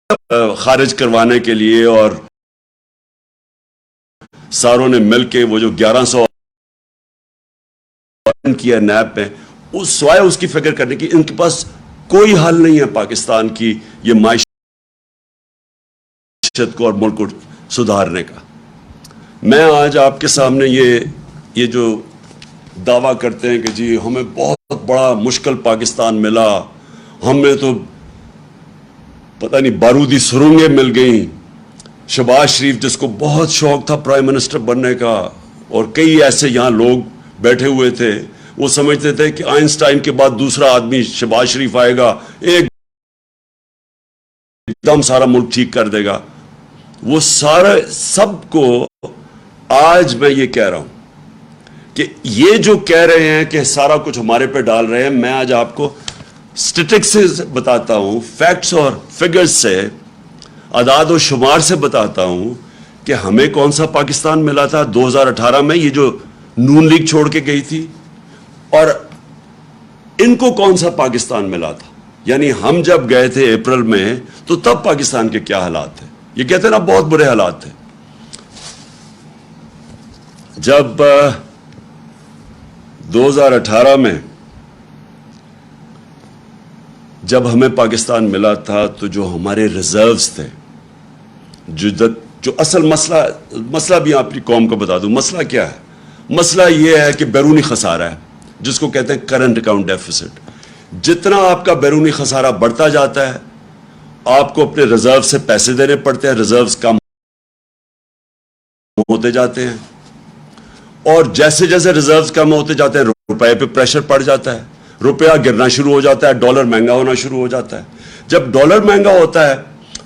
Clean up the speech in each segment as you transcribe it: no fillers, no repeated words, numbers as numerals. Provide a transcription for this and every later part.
خارج کروانے کے لیے اور ساروں نے مل کے وہ جو 1100 کیا نیب میں، اس سوائے اس کی فکر کرنے کی ان کے پاس کوئی حل نہیں ہے پاکستان کی یہ معیشت کو اور ملک کو سدھارنے کا۔ میں آج آپ کے سامنے یہ جو دعویٰ کرتے ہیں کہ جی ہمیں بہت بڑا مشکل پاکستان ملا، ہمیں تو پتہ نہیں بارودی سرنگیں مل گئیں، شہباز شریف جس کو بہت شوق تھا پرائم منسٹر بننے کا اور کئی ایسے یہاں لوگ بیٹھے ہوئے تھے، وہ سمجھتے تھے کہ آئنسٹائن کے بعد دوسرا آدمی شہباز شریف آئے گا، ایک دم سارا ملک ٹھیک کر دے گا۔ وہ سارے سب کو آج میں یہ کہہ رہا ہوں کہ یہ جو کہہ رہے ہیں کہ سارا کچھ ہمارے پہ ڈال رہے ہیں، میں آج آپ کو اسٹیٹکس سے بتاتا ہوں، فیکٹس اور فگرز سے، اعداد و شمار سے بتاتا ہوں کہ ہمیں کون سا پاکستان ملا تھا 2018 میں، یہ جو نون لیگ چھوڑ کے گئی تھی، اور ان کو کون سا پاکستان ملا تھا۔ یعنی ہم جب گئے تھے اپریل میں تو تب پاکستان کے کیا حالات تھے، یہ کہتے ہیں نا بہت برے حالات تھے۔ جب 2018 میں جب ہمیں پاکستان ملا تھا تو جو ہمارے ریزروز تھے، جو اصل مسئلہ بھی آپ کی قوم کو بتا دوں، مسئلہ کیا ہے؟ مسئلہ یہ ہے کہ بیرونی خسارہ ہے، جس کو کہتے ہیں کرنٹ اکاؤنٹ ڈیفیسٹ۔ جتنا آپ کا بیرونی خسارہ بڑھتا جاتا ہے، آپ کو اپنے ریزرو سے پیسے دینے پڑتے ہیں، ریزروز کم ہوتے جاتے ہیں، اور جیسے جیسے ریزروز کم ہوتے جاتے ہیں روپے پہ پریشر پڑ جاتا ہے، روپیہ گرنا شروع ہو جاتا ہے، ڈالر مہنگا ہونا شروع ہو جاتا ہے۔ جب ڈالر مہنگا ہوتا ہے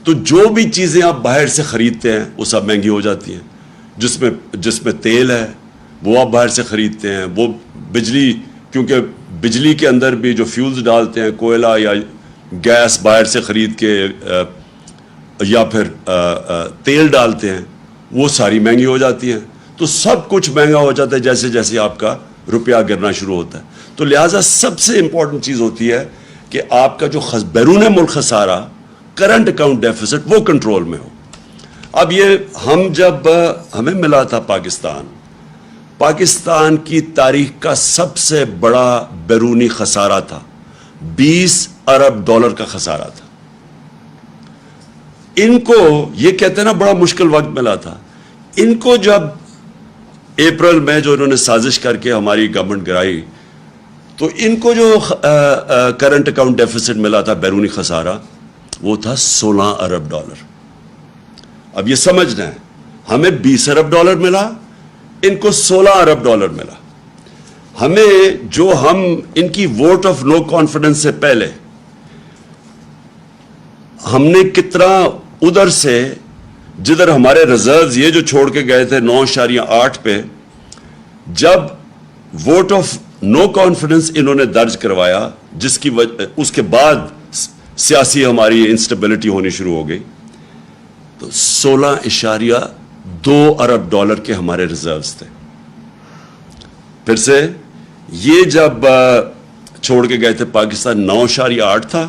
تو جو بھی چیزیں آپ باہر سے خریدتے ہیں وہ سب مہنگی ہو جاتی ہیں، جس میں تیل ہے وہ آپ باہر سے خریدتے ہیں، وہ بجلی، کیونکہ بجلی کے اندر بھی جو فیولز ڈالتے ہیں، کوئلہ یا گیس باہر سے خرید کے یا پھر تیل ڈالتے ہیں، وہ ساری مہنگی ہو جاتی ہیں۔ تو سب کچھ مہنگا ہو جاتا ہے جیسے جیسے آپ کا روپیہ گرنا شروع ہوتا ہے۔ تو لہٰذا سب سے امپورٹنٹ چیز ہوتی ہے کہ آپ کا جو بیرون ملک خسارہ، کرنٹ اکاؤنٹ ڈیفیسٹ، وہ کنٹرول میں ہو۔ اب یہ جب ہمیں ملا تھا پاکستان کی تاریخ کا سب سے بڑا بیرونی خسارہ تھا، 20 ارب ڈالر کا خسارہ تھا۔ ان کو یہ کہتے ہیں نا بڑا مشکل وقت ملا تھا، ان کو جب اپریل میں جو انہوں نے سازش کر کے ہماری گورنمنٹ گرائی، تو ان کو جو کرنٹ اکاؤنٹ ڈیفیسٹ ملا تھا، بیرونی خسارہ، وہ تھا 16 ارب ڈالر۔ اب یہ سمجھنا ہے، ہمیں 20 ارب ڈالر ملا، ان کو 16 ارب ڈالر ملا۔ ہم ان کی ووٹ آف نو کانفیڈنس سے پہلے ہم نے کتنا ادھر سے، جدھر ہمارے ریزروز یہ جو چھوڑ کے گئے تھے 9.8 پہ، جب ووٹ آف نو کانفیڈنس انہوں نے درج کروایا، جس کی اس کے بعد سیاسی ہماری انسٹیبلٹی ہونی شروع ہو گئی، تو 16.2 ارب ڈالر کے ہمارے ریزروز تھے۔ پھر سے یہ جب چھوڑ کے گئے تھے پاکستان 9.8 تھا،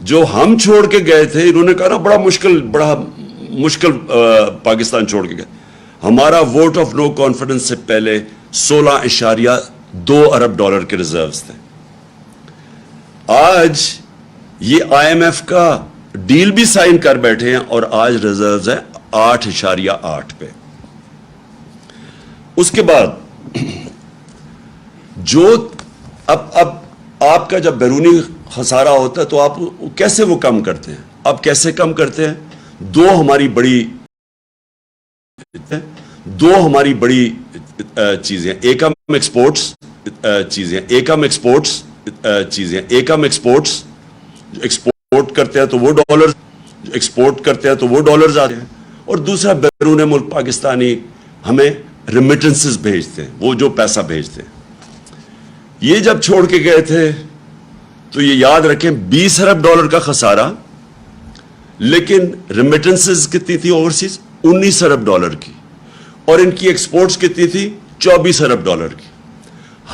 جو ہم چھوڑ کے گئے تھے انہوں نے کہا نا بڑا مشکل پاکستان چھوڑ کے گئے، ہمارا ووٹ آف نو کانفیڈنس سے پہلے 16.2 ارب ڈالر کے ریزروز تھے۔ آج یہ آئی ایم ایف کا ڈیل بھی سائن کر بیٹھے ہیں اور آج ریزروز ہے 8.8 پہ۔ اس کے بعد جو اب آپ کا جب بیرونی خسارہ ہوتا ہے تو آپ کیسے وہ کم کرتے ہیں؟ آپ کیسے کم کرتے ہیں؟ دو ہماری بڑی چیزیں، ایک ہم ایکسپورٹس ایکسپورٹ کرتے ہیں تو وہ ڈالرز آتے ہیں، اور دوسرا بیرون ملک پاکستانی ہمیں ریمیٹنسز بھیجتے ہیں، وہ جو پیسہ بھیجتے ہیں۔ یہ جب چھوڑ کے گئے تھے تو یہ یاد رکھیں 20 ارب ڈالر کا خسارہ، لیکن ریمیٹنسز کتنی تھی اوورسیز؟ 19 ارب ڈالر کی، اور ان کی ایکسپورٹس کتنی تھی؟ 24 ارب ڈالر کی۔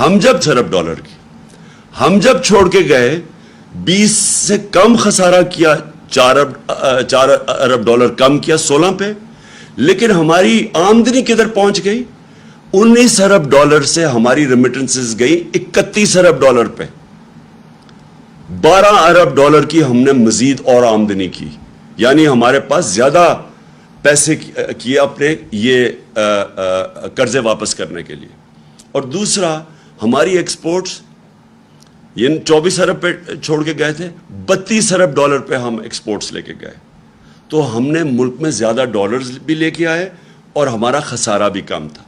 ہم جب چھوڑ کے گئے 20 سے کم خسارہ کیا 4 ارب ڈالر کم کیا 16 پہ، لیکن ہماری آمدنی کدھر پہنچ گئی؟ 19 ارب ڈالر سے ہماری ریمیٹنسز گئی 31 ارب ڈالر پہ، 12 ارب ڈالر کی ہم نے مزید اور آمدنی کی، یعنی ہمارے پاس زیادہ پیسے کیے اپنے یہ قرضے واپس کرنے کے لیے۔ اور دوسرا، ہماری ایکسپورٹس یہ 24 ارب پہ چھوڑ کے گئے تھے، 32 ارب ڈالر پہ ہم ایکسپورٹس لے کے گئے، تو ہم نے ملک میں زیادہ ڈالرز بھی لے کے آئے اور ہمارا خسارہ بھی کم تھا۔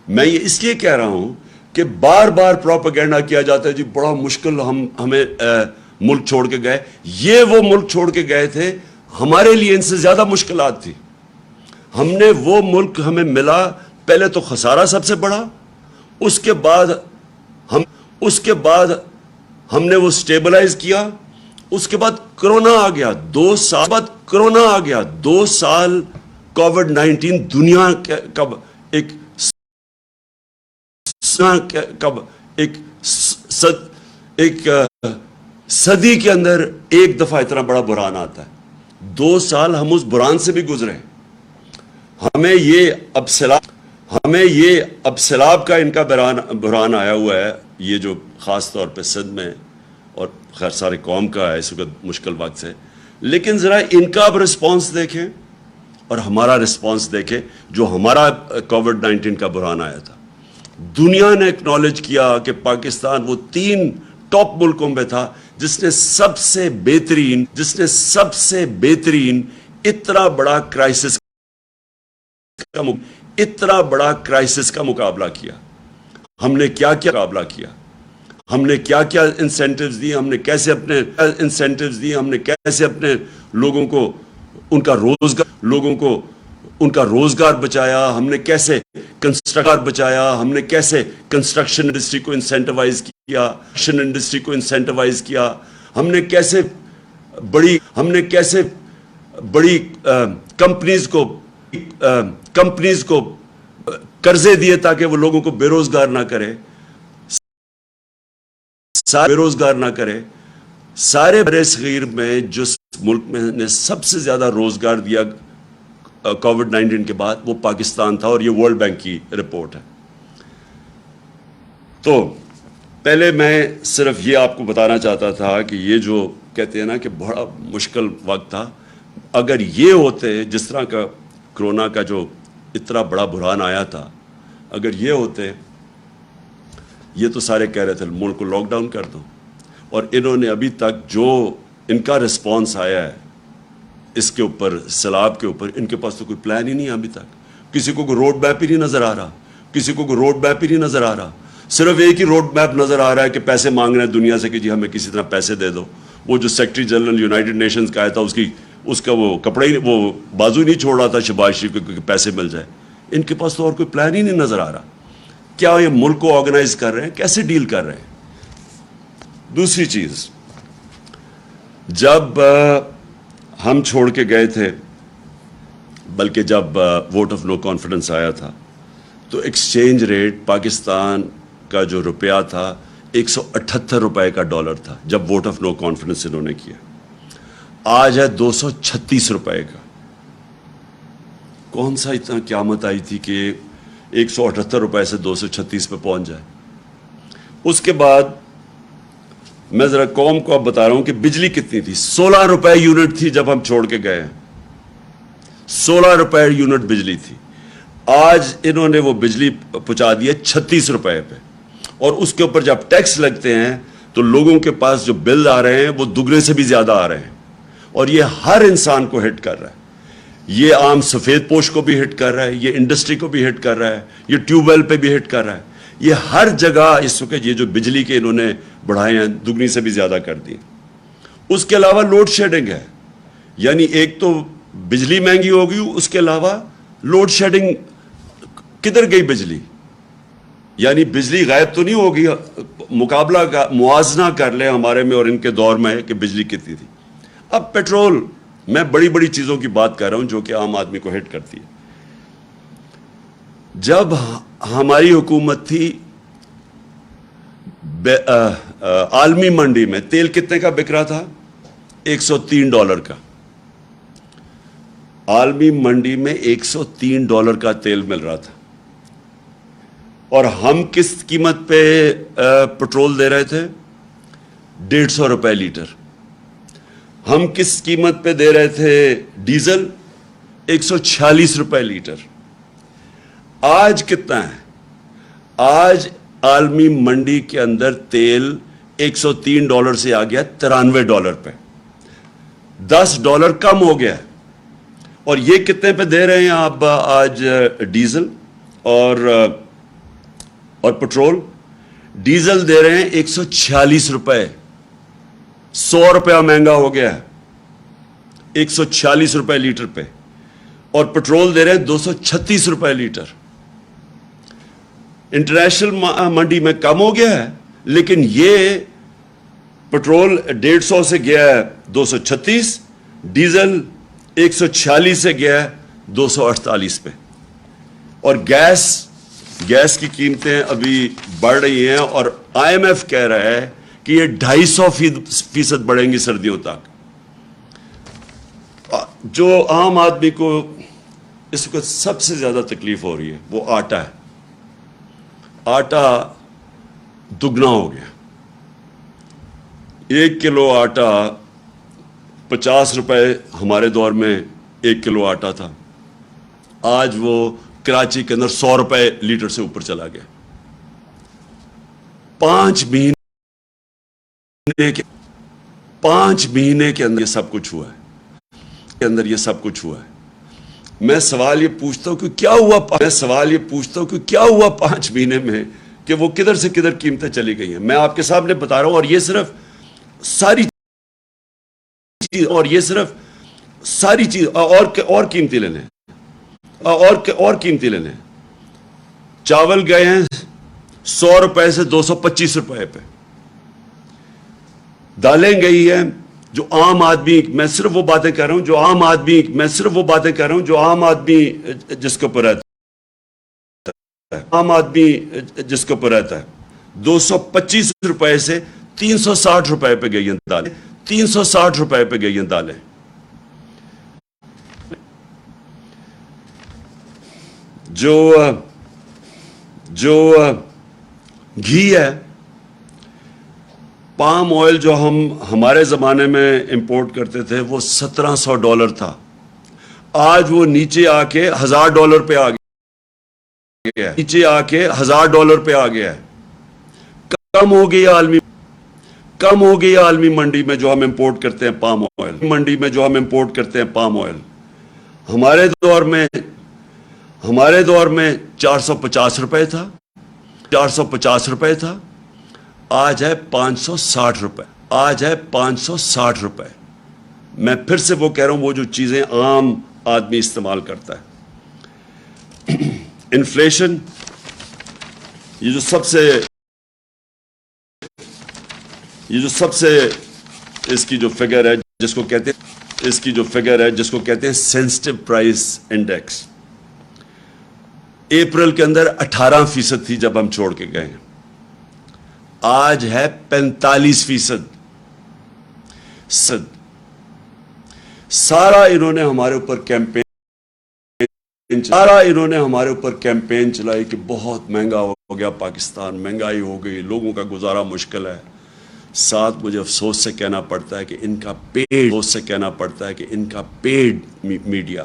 میں یہ اس لیے کہہ رہا ہوں کہ بار بار پروپیگنڈا کیا جاتا ہے جی بڑا مشکل ہمیں ملک چھوڑ کے گئے، یہ وہ ملک چھوڑ کے گئے تھے، ہمارے لیے ان سے زیادہ مشکلات تھی۔ ہم نے وہ ملک ہمیں ملا، پہلے تو خسارہ سب سے بڑا، اس کے بعد ہم نے وہ سٹیبلائز کیا، اس کے بعد کرونا آ گیا، 2 سال بعد کرونا آ گیا، 2 سال کووڈ-19 دنیا کا ایک صدی کے اندر ایک دفعہ اتنا بڑا بحران آتا ہے۔ 2 سال ہم اس بحران سے بھی گزرے، ہمیں یہ اب سیلاب کا ان کا بحران آیا ہوا ہے، یہ جو خاص طور پہ سندھ میں اور خیر سارے قوم کا ہے اس وقت مشکل وقت سے، لیکن ذرا ان کا اب رسپانس دیکھیں اور ہمارا رسپانس دیکھیں جو ہمارا کووڈ-19 کا بحران آیا تھا۔ دنیا نے اکنالج کیا کہ پاکستان وہ 3 ٹاپ ملکوں میں تھا جس نے سب سے بہترین اتنا بڑا کرائسس کا مقابلہ کیا۔ ہم نے کیا مقابلہ کیا، ہم نے کیا انسینٹیوز دی، ہم نے کیسے اپنے لوگوں کو ان کا روزگار بچایا، ہم نے کیسے کنسٹرکٹر بچایا، ہم نے کیسے کنسٹرکشن انڈسٹری کو انسینٹیوائز کیا، ہم نے کیسے بڑی کمپنیز کو قرضے دیے تاکہ وہ لوگوں کو بے روزگار نہ کرے۔ سارے برِ صغیر میں جس ملک میں نے سب سے زیادہ روزگار دیا کووڈ-19 کے بعد وہ پاکستان تھا، اور یہ ورلڈ بینک کی رپورٹ ہے۔ تو پہلے میں صرف یہ آپ کو بتانا چاہتا تھا کہ یہ جو کہتے ہیں نا کہ بڑا مشکل وقت تھا، اگر یہ ہوتے جس طرح کا کرونا کا جو اتنا بڑا بحران آیا تھا، اگر یہ ہوتے، یہ تو سارے کہہ رہے تھے ملک کو لاک ڈاؤن کر دو، اور انہوں نے ابھی تک جو ان کا رسپانس آیا ہے اس کے اوپر، سیلاب کے اوپر، ان کے پاس تو کوئی پلان ہی نہیں ہے ابھی تک۔ کسی کو کوئی روڈ میپ ہی نہیں نظر آ رہا، صرف ایک ہی روڈ میپ نظر آ رہا ہے کہ پیسے مانگ رہے ہیں دنیا سے کہ جی ہمیں کسی طرح پیسے دے دو۔ وہ جو سیکرٹری جنرل یونائٹڈ نیشنز کا آیا تھا اس کا وہ کپڑا ہی، وہ بازو ہی نہیں چھوڑ رہا تھا شہباز شریف کو کہ پیسے مل جائے۔ ان کے پاس تو اور کوئی پلان ہی نہیں نظر آ رہا، کیا یہ ملک کو آرگنائز کر رہے ہیں، کیسے ڈیل کر رہے ہیں۔ دوسری چیز، جب ہم چھوڑ کے گئے تھے، بلکہ جب ووٹ آف نو کانفیڈنس آیا تھا، تو ایکسچینج ریٹ پاکستان کا جو روپیہ تھا 178 روپے کا ڈالر تھا جب ووٹ آف نو کانفیڈنس انہوں نے کیا، آج ہے 236 روپے کا۔ کون سا اتنا قیامت آئی تھی کہ 178 روپے سے 236 پہ پہنچ جائے۔ اس کے بعد میں ذرا قوم کو اب بتا رہا ہوں کہ بجلی کتنی تھی، 16 روپے یونٹ تھی جب ہم چھوڑ کے گئے ہیں، 16 روپے یونٹ بجلی تھی، آج انہوں نے وہ بجلی پہنچا دی ہے 36 روپے پہ، اور اس کے اوپر جب ٹیکس لگتے ہیں تو لوگوں کے پاس جو بل آ رہے ہیں وہ دگنے سے بھی زیادہ آ رہے ہیں، اور یہ ہر انسان کو ہٹ کر رہا ہے، یہ عام سفید پوش کو بھی ہٹ کر رہا ہے، یہ انڈسٹری کو بھی ہٹ کر رہا ہے، یہ ٹیوب ویل پہ بھی ہٹ کر رہا ہے، یہ ہر جگہ اس وقت یہ جو بجلی کے انہوں نے بڑھائے ہیں دگنی سے بھی زیادہ کر دی۔ اس کے علاوہ لوڈ شیڈنگ ہے، یعنی ایک تو بجلی مہنگی ہو گئی، اس کے علاوہ لوڈ شیڈنگ، کدھر گئی بجلی؟ یعنی بجلی غائب تو نہیں ہوگی، مقابلہ کا موازنہ کر لیں ہمارے میں اور ان کے دور میں کہ بجلی کتنی تھی۔ اب پیٹرول، میں بڑی بڑی چیزوں کی بات کر رہا ہوں جو کہ عام آدمی کو ہٹ کرتی ہے۔ جب ہماری حکومت تھی، عالمی منڈی میں تیل کتنے کا بک رہا تھا؟ $103 کا، عالمی منڈی میں $103 کا تیل مل رہا تھا اور ہم کس قیمت پہ پٹرول دے رہے تھے؟ $150 لیٹر. ہم کس قیمت پہ دے رہے تھے ڈیزل؟ $146 لیٹر. آج کتنا ہے؟ آج عالمی منڈی کے اندر تیل $103 سے آ گیا $93 پہ. $10 کم ہو گیا. اور یہ کتنے پہ دے رہے ہیں آپ آج ڈیزل اور پٹرول؟ ڈیزل دے رہے ہیں $146. $100 مہنگا ہو گیا ہے $146 لیٹر پہ. اور پٹرول دے رہے ہیں $236 لیٹر. انٹرنیشنل منڈی میں کم ہو گیا ہے, لیکن یہ پٹرول 150 سے گیا ہے 236, ڈیزل 146 سے گیا ہے 248 پہ. اور گیس کی قیمتیں ابھی بڑھ رہی ہیں اور آئی ایم ایف کہہ رہا ہے کہ یہ 250% بڑھیں گی سردیوں تک. جو عام آدمی کو اس وقت سب سے زیادہ تکلیف ہو رہی ہے وہ آٹا ہے. آٹا دگنا ہو گیا. 1 کلو آٹا $50 ہمارے دور میں 1 کلو آٹا تھا. آج وہ کراچی کے اندر $100 لیٹر سے اوپر چلا گیا. 5 مہینے کے اندر یہ سب کچھ ہوا ہے. میں سوال یہ پوچھتا ہوں کہ کیا ہوا 5 مہینے میں کہ وہ کدھر سے کدھر قیمتیں چلی گئی ہیں. میں آپ کے سامنے بتا رہا ہوں, اور یہ صرف ساری چیز اور قیمتی لینے اور قیمتی لینے. چاول گئے ہیں $100 سے $225 پہ. دالیں گئی ہیں جو عام آدمی, میں صرف وہ باتیں کر رہا ہوں جو عام آدمی جس کے اوپر رہتا ہے, $225 سے $360 پہ گئی ہیں دالیں. $360 پہ گئی ہیں دالیں. جو گھی ہے, پام آئل جو ہم ہمارے زمانے میں امپورٹ کرتے تھے وہ $1700 تھا. آج وہ نیچے آ کے $1000 پہ آ گیا ہے. کم ہو گئی عالمی منڈی میں جو ہم امپورٹ کرتے ہیں پام آئل. ہمارے دور میں $450 تھا. آج ہے $560. میں پھر سے وہ کہہ رہا ہوں, وہ جو چیزیں عام آدمی استعمال کرتا ہے. انفلیشن, یہ جو سب سے اس کی جو فگر ہے جس کو کہتے ہیں سینسٹیو پرائس انڈیکس, اپریل کے اندر 18% تھی جب ہم چھوڑ کے گئے ہیں. آج ہے 45%. سارا انہوں نے ہمارے اوپر کیمپین چلائی کہ بہت مہنگا ہو گیا پاکستان, مہنگائی ہو گئی, لوگوں کا گزارا مشکل ہے. ساتھ مجھے افسوس سے کہنا پڑتا ہے کہ ان کا پیڈ میڈیا,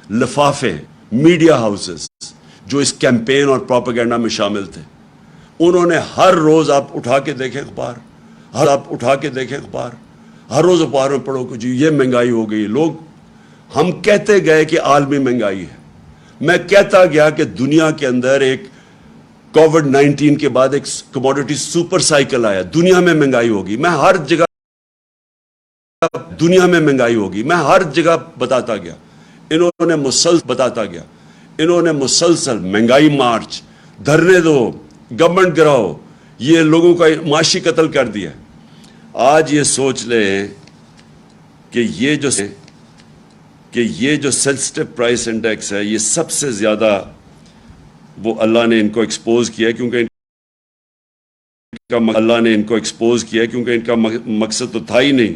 لفافے میڈیا ہاؤسز جو اس کیمپین اور پروپیگنڈا میں شامل تھے, انہوں نے ہر روز آپ اٹھا کے دیکھیں اخبار, ہر روز اخبار میں پڑھو کہ جی یہ مہنگائی ہو گئی. ہم کہتے گئے کہ عالمی مہنگائی ہے. میں کہتا گیا کہ دنیا کے اندر ایک کووڈ-19 کے بعد ایک کموڈٹی سپر سائیکل آیا, دنیا میں مہنگائی ہوگی. میں ہر جگہ بتاتا گیا. انہوں نے مسلسل مہنگائی مارچ, دھرنے دو, گورنمنٹ گراؤ, یہ لوگوں کا معاشی قتل کر دیا. آج یہ سوچ لیں کہ یہ جو سینسٹیو پرائس انڈیکس ہے, یہ سب سے زیادہ وہ اللہ نے ان کو ایکسپوز کیا کیونکہ ان کا مقصد تو تھا ہی نہیں.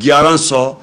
1100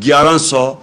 1100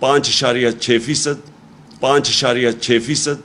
5.6%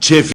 6%।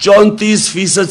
34%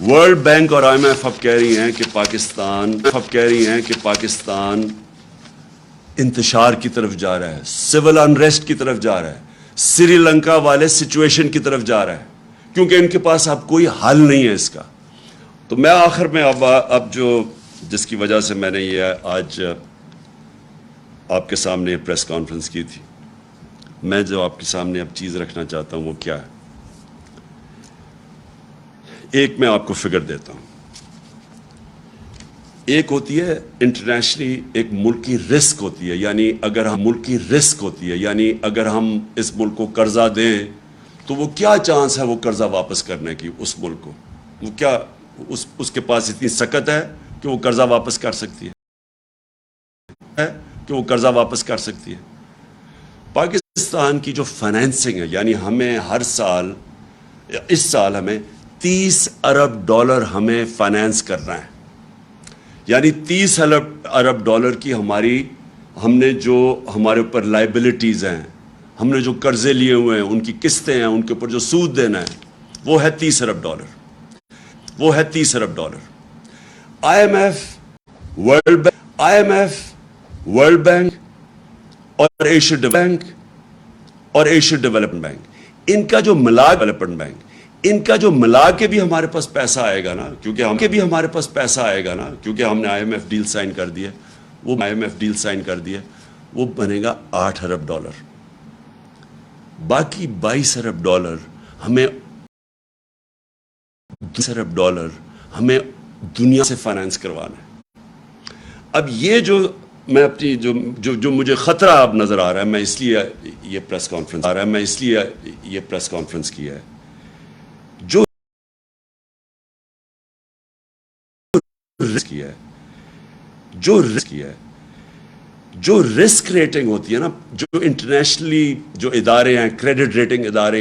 ورلڈ بینک اور IMF اب کہہ رہی ہیں کہ پاکستان انتشار کی طرف جا رہا ہے، سول انریسٹ کی طرف جا رہا ہے، سری لنکا والے سچویشن کی طرف جا رہا ہے، کیونکہ ان کے پاس اب کوئی حل نہیں ہے اس کا۔ تو میں آخر میں اب جو جس کی وجہ سے میں نے یہ آج آپ کے سامنے پریس کانفرنس کی تھی، میں جو آپ کے سامنے اب چیز رکھنا چاہتا ہوں وہ کیا ہے؟ ایک میں آپ کو فگر دیتا ہوں۔ ایک ہوتی ہے انٹرنیشنلی ایک ملک کی رسک ہوتی ہے، یعنی اگر ہم اس ملک کو قرضہ دیں تو وہ کیا چانس ہے وہ قرضہ واپس کرنے کی، اس ملک کو وہ کیا اس کے پاس اتنی سکت ہے کہ وہ قرضہ واپس کر سکتی ہے پاکستان کی جو فائنینسنگ ہے، یعنی ہمیں ہر سال، اس سال ہمیں $30 ارب ہمیں فائنینس کرنا ہے، یعنی $30 ارب کی ہم نے جو ہمارے اوپر لائبلٹیز ہیں، ہم نے جو قرضے لیے ہوئے ہیں، ان کی قسطیں ہیں، ان کے اوپر جو سود دینا ہے، وہ ہے $30 ارب۔ IMF، ورلڈ بینک اور ایشین ڈیولپمنٹ بینک، ان کا جو ملا کے بھی ہمارے پاس پیسہ آئے گا نا، کیونکہ ہم نے IMF ڈیل سائن کر دی ہے، وہ بنے گا $8 ارب۔ باقی $22 ارب ہمیں دنیا سے فائنانس کروانا ہے۔ اب یہ جو میں اپنی جو مجھے خطرہ اب نظر آ رہا ہے، میں اس لیے یہ پریس کانفرنس کی ہے، جو رسک ریٹنگ ہوتی ہے نا، جو انٹرنیشنلی جو ادارے ہیں، کریڈٹ ریٹنگ ادارے